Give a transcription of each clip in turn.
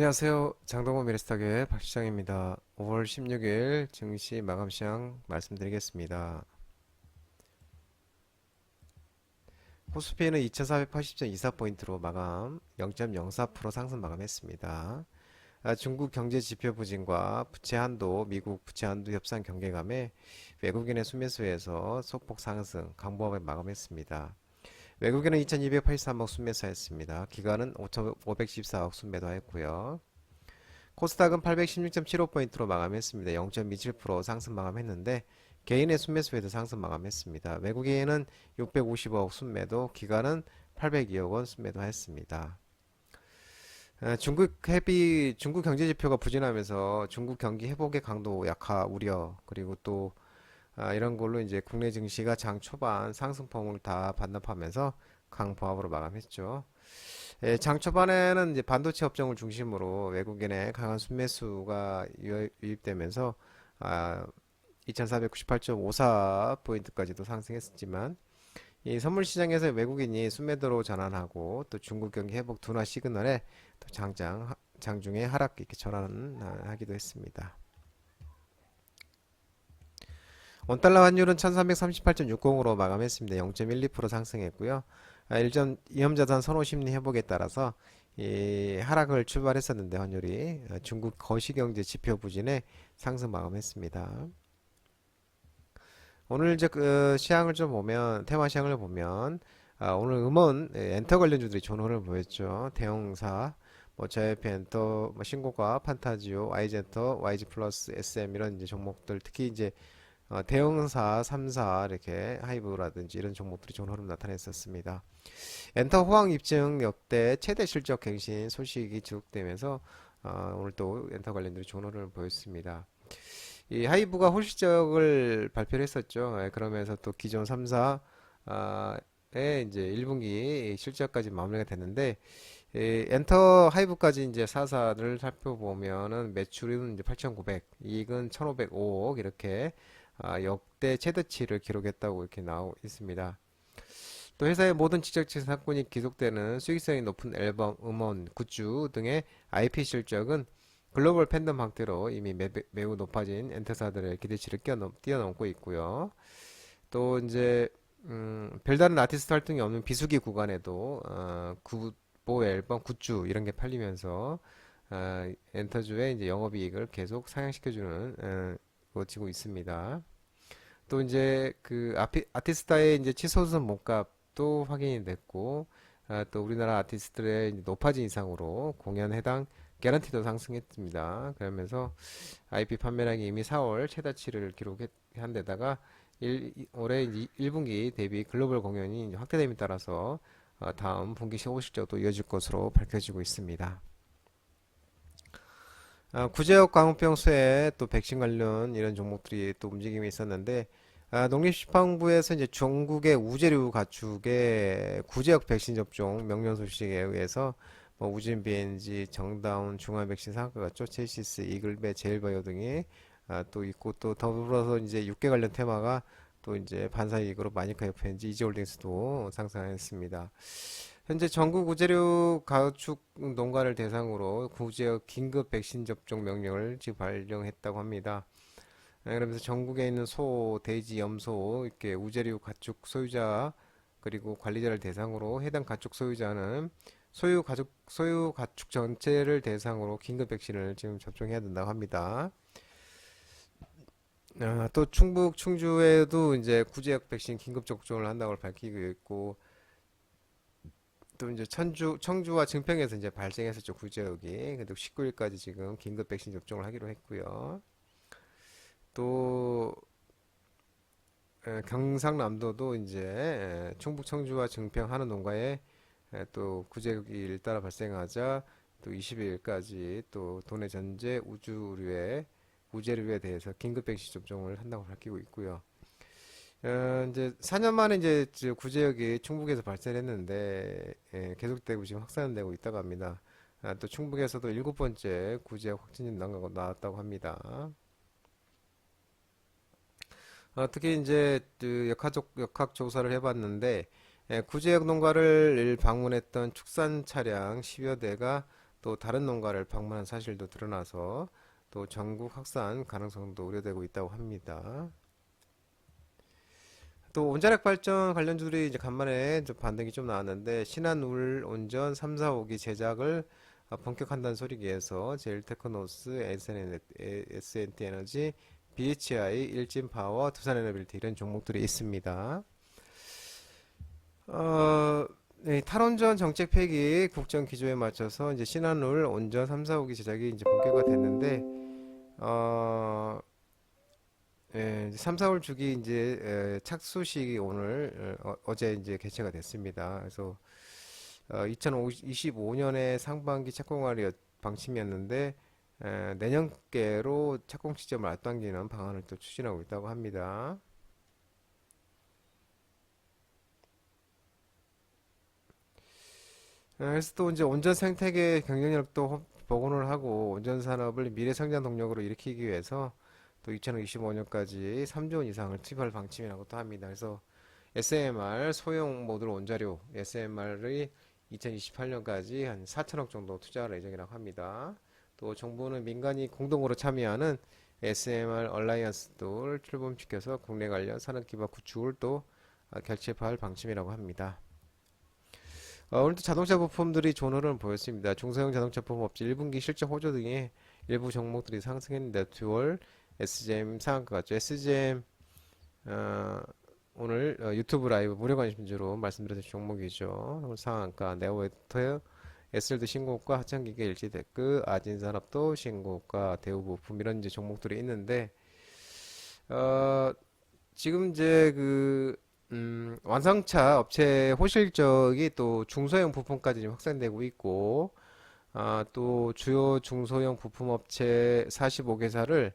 안녕하세요. 장동건 미래스탁의 박시장입니다. 5월 16일 증시 마감 시황 말씀드리겠습니다. 코스피는 2480.24포인트로 마감 0.04% 상승 마감했습니다. 중국 경제 지표 부진과 부채 한도, 미국 부채 한도 협상 경계감에 외국인의 순매수에서 소폭 상승, 강보합에 마감했습니다. 외국인은 2283억 순매수했습니다. 기관은 5514억 순매도했고요. 코스닥은 816.75포인트로 마감했습니다. 0.27% 상승 마감했는데 개인의 순매수에도 상승 마감했습니다. 외국인은 650억 순매도, 기관은 802억 원 순매도 했습니다. 중국 경제 지표가 부진하면서 중국 경기 회복의 강도 약화 우려, 그리고 또 이런 걸로 이제 국내 증시가 장 초반 상승폭을 다 반납하면서 강보합으로 마감했죠. 장 초반에는 이제 반도체 업종을 중심으로 외국인의 강한 순매수가 유입되면서 2498.54포인트까지도 상승했었지만 이 선물 시장에서 외국인이 순매도로 전환하고 또 중국 경기 회복 둔화 시그널에 또 장중에 하락 이렇게 전환하기도 했습니다. 원달러 환율은 1338.60으로 마감했습니다. 0.12% 상승했고요. 위험자산 선호 심리 회복에 따라서 이 하락을 출발했었는데 환율이 중국 거시경제 지표 부진에 상승 마감했습니다. 오늘 이제 그 시황을 좀 보면 테마 시황을 보면 오늘 음원 엔터 관련주들이 좋은 흐름을 보였죠. 대형사 뭐 JYP 엔터, 뭐 신고가, 판타지오, YG엔터, YG 플러스, SM 이런 이제 종목들 특히 이제 대형사, 3사 이렇게 하이브라든지 이런 종목들이 좋은 흐름 나타냈었습니다. 엔터 호황 입증 역대 최대 실적 갱신 소식이 지속되면서 오늘 또 엔터 관련들이 좋은 흐름을 보였습니다. 이 하이브가 홀실적을 발표를 했었죠. 그러면서 또 기존 3사의 이제 1분기 실적까지 마무리가 됐는데 엔터 하이브까지 이제 4사를 살펴보면은 매출은 이제 8,900, 이익은 1,505억 이렇게 역대 최대치를 기록했다고 이렇게 나오고 있습니다. 또 회사의 모든 지적재 상권이 기속되는 수익성이 높은 앨범, 음원, 굿즈 등의 IP 실적은 글로벌 팬덤 확대로 이미 매우 높아진 엔터사들의 기대치를 뛰어넘고 있고요. 또 이제 별다른 아티스트 활동이 없는 비수기 구간에도 굿보 앨범, 굿즈 이런 게 팔리면서 엔터주의 이제 영업이익을 계속 상향시켜주는 거치고 있습니다. 또 이제 그 아티스트의 이제 치솟은 몸값도 확인이 됐고, 또 우리나라 아티스트들의 이제 높아진 이상으로 공연 해당 개런티도 상승했습니다. 그러면서 IP 판매량이 이미 4월 최다치를 기록한 데다가 올해 이제 1분기 대비 글로벌 공연이 이제 확대됨에 따라서 다음 분기 시호 실적도 이어질 것으로 밝혀지고 있습니다. 구제역 광우병 수해 또 백신 관련 이런 종목들이 또 움직임이 있었는데 농림식품부에서 이제 전국의 우재류 가축의 구제역 백신 접종 명령 소식에 의해서 뭐 우진 BNG, 정다운, 중화백신 상가 같죠, 체시스, 이글베, 제일바이오 등이 또 있고 또 더불어서 이제 육계 관련 테마가 또 이제 반사이익으로 마니카 FNG, 이지홀딩스도 상승했습니다. 현재 전국 우재료 가축 농가를 대상으로 구제역 긴급 백신 접종 명령을 지금 발령했다고 합니다. 그러면서 전국에 있는 소, 돼지, 염소 이렇게 우재료 가축 소유자 그리고 관리자를 대상으로 해당 가축 소유자는 소유 가축 전체를 대상으로 긴급 백신을 지금 접종해야 된다고 합니다. 또 충북, 충주에도 이제 구제역 백신 긴급 접종을 한다고 밝히고 있고, 또 이제 청주와 증평에서 이제 발생했었죠, 구제역이. 근데 19일까지 지금 긴급 백신 접종을 하기로 했고요. 또 경상남도도 이제 충북, 청주와 증평 하는 농가에 또 구제역이 일따라 발생하자 또 20일까지 또 도내 전제 우제류에 대해서 긴급 백신 접종을 한다고 밝히고 있고요. 이제 4년 만에 이제 구제역이 충북에서 발생했는데 계속되고 지금 확산되고 있다고 합니다. 또 충북에서도 7번째 구제역 확진자 나왔다고 합니다. 특히 이제 그 역학 조사를 해봤는데 구제역 농가를 방문했던 축산 차량 10여 대가 또 다른 농가를 방문한 사실도 드러나서 또 전국 확산 가능성도 우려되고 있다고 합니다. 또 원자력 발전 관련주들이 이제 간만에 좀 반등이 좀 나왔는데 신한울 온전 3, 4, 5기 제작을 본격한다는 소리기에서 제일테크노스, SNT 에너지, BHI, 일진파워, 두산에너빌티 이런 종목들이 있습니다. 네, 탈원전 정책 폐기 국정 기조에 맞춰서 이제 신한울 온전 3, 4, 5기 제작이 이제 본격화 됐는데 어, 예, 이제 3, 4월 주기 이제 착수식이 오늘 어제 이제 개최가 됐습니다. 그래서 2025년에 상반기 착공하려 방침이었는데 내년께로 착공 시점을 앞당기는 방안을 또 추진하고 있다고 합니다. 그래서 또 이제 온전 생태계 경쟁력도 복원을 하고 온전 산업을 미래 성장 동력으로 일으키기 위해서 또 2025년까지 3조 원 이상을 투입할 방침이라고 또 합니다. 그래서 SMR 소형 모듈 원자료 SMR의 2028년까지 한 4천억 정도 투자할 예정이라고 합니다. 또 정부는 민간이 공동으로 참여하는 SMR 얼라이언스도 출범시켜서 국내 관련 산업 기반 구축을 또 결집할 방침이라고 합니다. 오늘도 자동차 부품들이 좋은 흐름을 보였습니다. 중소형 자동차 부품 업체 1분기 실적 호조 등의 일부 종목들이 상승했는데 듀얼, SGM 상한가 같죠. SGM 오늘 유튜브 라이브 무료 관심주로 말씀드렸던 종목이죠. 오늘 상한가, 네오웨터, SL도 신고가, 하천기계, LG테크, 아진산업도 신고가, 대우부품 이런 이제 종목들이 있는데 어, 지금 이제 완성차 업체 호실적이 또 중소형 부품까지 지금 확산되고 있고, 또 주요 중소형 부품 업체 45개사를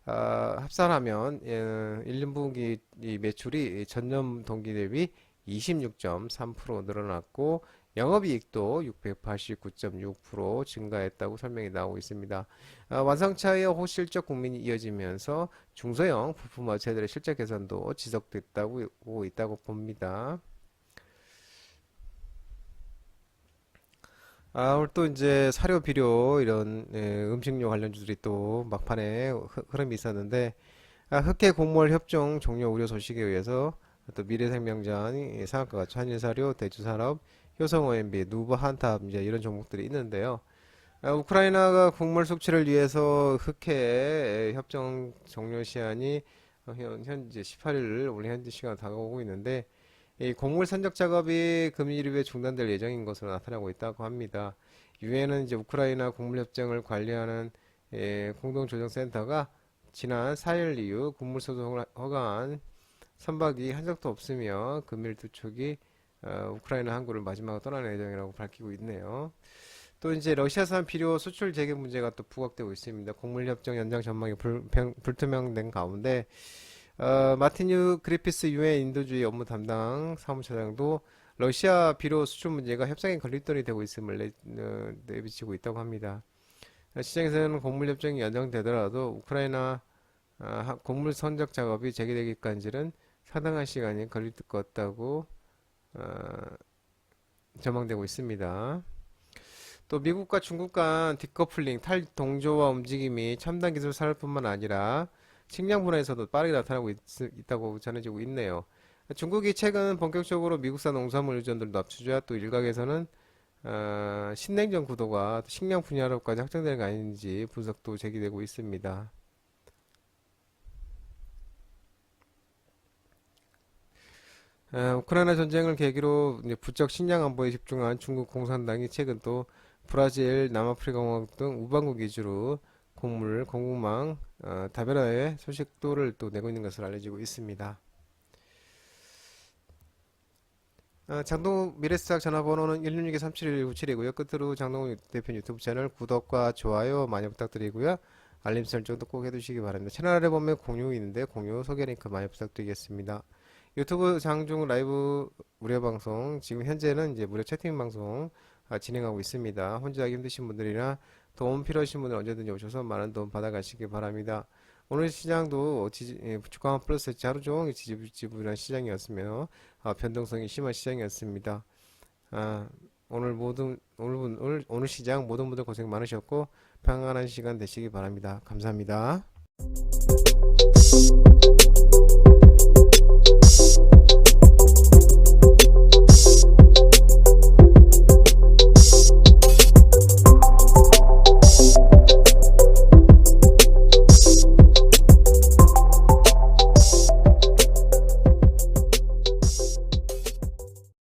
합산하면 1분기 매출이 전년 동기 대비 26.3% 늘어났고 영업이익도 689.6% 증가했다고 설명이 나오고 있습니다. 완성차의 호실적 국민이 이어지면서 중소형 부품 업체들의 실적 개선도 지속됐다고 있다고 봅니다. 오늘 또 이제 사료, 비료 이런 음식료 관련주들이 또 막판에 흐름이 있었는데 흑해 곡물 협정 종료 우려 소식에 의해서 또 미래생명전, 상한가가 한일사료, 대주산업, 효성 OMB, 누브 한탑 이제 이런 종목들이 있는데요. 우크라이나가 곡물 수출을 위해서 흑해 협정 종료 시한이 현재 18일 오늘 현지 시간 다가오고 있는데 이 곡물 선적 작업이 금일 이후에 중단될 예정인 것으로 나타나고 있다고 합니다. 유엔은 이제 우크라이나 곡물 협정을 관리하는 공동조정센터가 지난 4일 이후 곡물 소송 허가한 선박이 한 적도 없으며 금일 두 척이 우크라이나 항구를 마지막으로 떠나는 예정이라고 밝히고 있네요. 또 이제 러시아산 비료 수출 재개 문제가 또 부각되고 있습니다. 곡물 협정 연장 전망이 불투명된 가운데 마티뉴 그리피스 유엔 인도주의 업무 담당 사무처장도 러시아 비료 수출 문제가 협상의 걸림돌이 되고 있음을 내비치고 있다고 합니다. 시장에서는 곡물 협정이 연장되더라도 우크라이나 곡물 선적 작업이 재개되기까지는 상당한 시간이 걸릴 것 같다고 전망되고 있습니다. 또 미국과 중국 간 디커플링, 탈동조화 움직임이 첨단 기술 산업뿐만 아니라 식량 분야에서도 빠르게 나타나고 있다고 전해지고 있네요. 중국이 최근 본격적으로 미국산 농산물 의존도를 낮추자 또 일각에서는 신냉전 구도가 식량 분야로까지 확장되는 거 아닌지 분석도 제기되고 있습니다. 우크라이나 전쟁을 계기로 이제 부쩍 식량 안보에 집중한 중국 공산당이 최근 또 브라질, 남아프리카 공화국 등 우방국 위주로 곡물, 공급망, 다변화의 소식도를 또 내고 있는 것으로 알려지고 있습니다. 장동욱 미래스탁 전화번호는 166-3797이고요. 끝으로 장동욱 대표 유튜브 채널 구독과 좋아요 많이 부탁드리고요. 알림 설정도 꼭 해두시기 바랍니다. 채널 아래 보면 공유 있는데 공유 소개 링크 많이 부탁드리겠습니다. 유튜브 장중 라이브 무료 방송 지금 현재는 이제 무료 채팅 방송 진행하고 있습니다. 혼자 하기 힘드신 분들이나 도움 필요하신 분들 언제든지 오셔서 많은 도움 받아가시기 바랍니다. 오늘 시장도 주가 플러스 하루 종일 지지부진한 시장이었으며 변동성이 심한 시장이었습니다. 오늘 오늘 시장 모든 분들 고생 많으셨고 평안한 시간 되시기 바랍니다. 감사합니다.